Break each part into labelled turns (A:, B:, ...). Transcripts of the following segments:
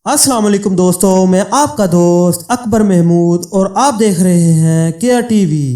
A: अस्सलाम वालेकुम दोस्तों, मैं आपका दोस्त अकबर महमूद और आप देख रहे हैं केयर टीवी।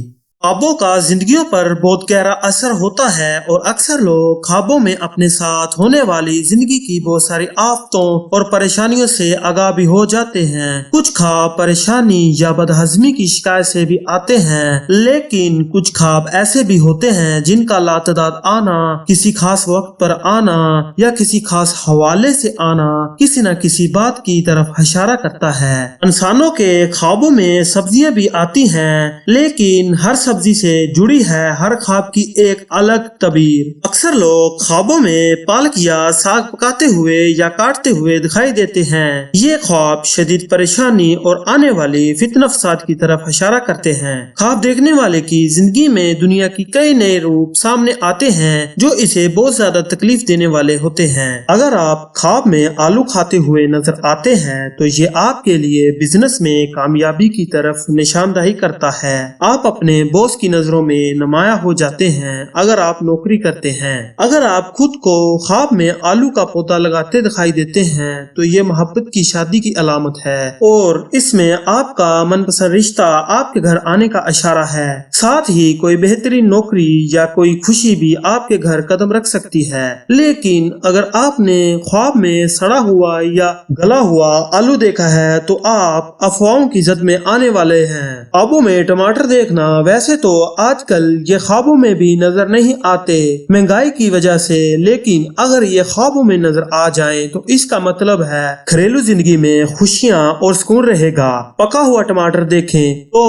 A: ख्वाबों का जिंदगियों पर बहुत गहरा असर होता है और अक्सर लोग ख्वाबों में अपने साथ होने वाली जिंदगी की बहुत सारी आफतों और परेशानियों से आगाह भी हो जाते हैं। कुछ ख्वाब परेशानी या बदहजमी की शिकायत से भी आते हैं, लेकिन कुछ ख्वाब ऐसे भी होते हैं जिनका लातदाद आना, किसी खास वक्त पर आना या किसी खास हवाले से आना किसी न किसी बात की तरफ इशारा करता है। इंसानों के ख्वाबों में सब्जियां भी आती हैं, लेकिन हर सब्जी से जुड़ी है हर ख्वाब की एक अलग तबीर। अक्सर लोग ख्वाबों में पालक या साग पकाते हुए या काटते हुए दिखाई देते हैं। ये ख्वाब शदीद परेशानी और आने वाली फितना फसाद की तरफ इशारा करते हैं। ख्वाब देखने वाले की जिंदगी में दुनिया की कई नए रूप सामने आते हैं जो इसे बहुत ज्यादा तकलीफ देने वाले होते हैं। अगर आप ख्वाब में आलू खाते हुए नजर आते हैं तो ये आपके लिए बिजनेस में कामयाबी की तरफ निशानदही करता है। आप अपने बॉस की नजरों में नुमाया हो जाते हैं अगर आप नौकरी करते हैं। अगर आप खुद को ख्वाब में आलू का पौधा लगाते दिखाई देते हैं तो ये मोहब्बत की शादी की अलामत है और इसमें आपका मनपसंद रिश्ता आपके घर आने का इशारा है। साथ ही कोई बेहतरीन नौकरी या कोई खुशी भी आपके घर कदम रख सकती है। लेकिन अगर आपने ख्वाब में सड़ा हुआ या गला हुआ आलू देखा है तो आप अफवाहों की जद में आने वाले हैं। ख्वाबों में टमाटर देखना वैसे तो आजकल ये ख्वाबों में भी नजर नहीं आते महंगाई की वजह से, लेकिन अगर ये ख्वाबों में नजर आ जाएं तो इसका मतलब है घरेलू जिंदगी में खुशियां और सुकून रहेगा। पका हुआ टमाटर देखें तो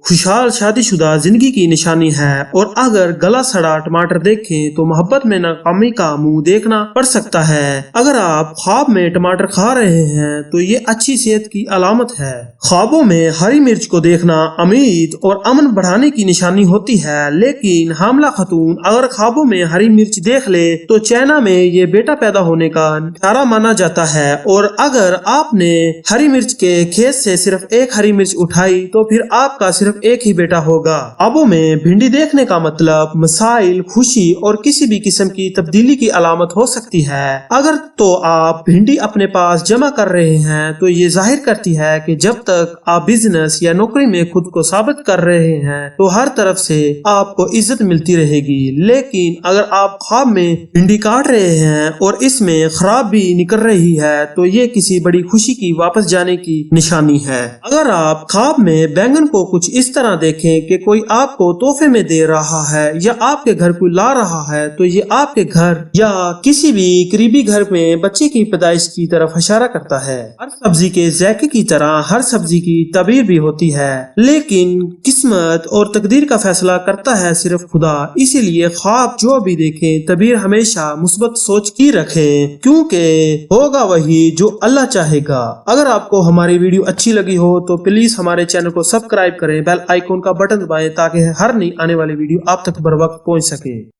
A: खुशहाल शादीशुदा जिंदगी की निशानी है और अगर गला सड़ा टमाटर देखें तो मोहब्बत में नाकामी का मुंह देखना पड़ सकता है। अगर आप ख्वाब में टमाटर खा रहे हैं तो ये अच्छी सेहत की अलामत है। ख्वाबों में हरी मिर्च को देखना उम्मीद और अमन बढ़ाने की निशानी होती है, लेकिन हामला खतून अगर ख्वाबों में हरी मिर्च देख ले तो चाइना में ये बेटा पैदा होने का इशारा माना जाता है और अगर आपने हरी मिर्च के खेत से सिर्फ एक हरी मिर्च उठाई तो फिर आपका सिर्फ एक ही बेटा होगा। ख्वाबों में भिंडी देखने का मतलब मसाइल, खुशी और किसी भी किस्म की तब्दीली की अलामत हो सकती है। अगर तो आप भिंडी अपने पास जमा कर रहे हैं तो ये जाहिर करती है कि जब तक आप बिजनेस या नौकरी में खुद को साबित कर रहे हैं तो हर तरफ से आपको इज्जत मिलती रहेगी। लेकिन अगर आप ख्वाब में भिंडी काट रहे हैं और इसमें खराब भी निकल रही है तो ये किसी बड़ी खुशी की वापस जाने की निशानी है। अगर आप ख्वाब में बैंगन को कुछ इस तरह देखें कि कोई आपको तोहफे में दे रहा है या आपके घर कोई ला रहा है तो ये आपके घर या किसी भी करीबी घर में बच्चे की पैदाइश की तरफ इशारा करता है। हर सब्जी के जायके की तरह हर सब्जी की तबीर भी होती है, लेकिन किस्मत और तकदीर का फैसला करता है सिर्फ खुदा। इसीलिए ख्वाब जो भी देखें तबीर हमेशा मुस्बत सोच की रखें, क्योंकि होगा वही जो अल्लाह चाहेगा। अगर आपको हमारी वीडियो अच्छी लगी हो तो प्लीज हमारे चैनल को सब्सक्राइब करें, बेल आइकॉन का बटन दबाएं ताकि हर नई आने वाली वीडियो आप तक बर वक्त पहुंच सके।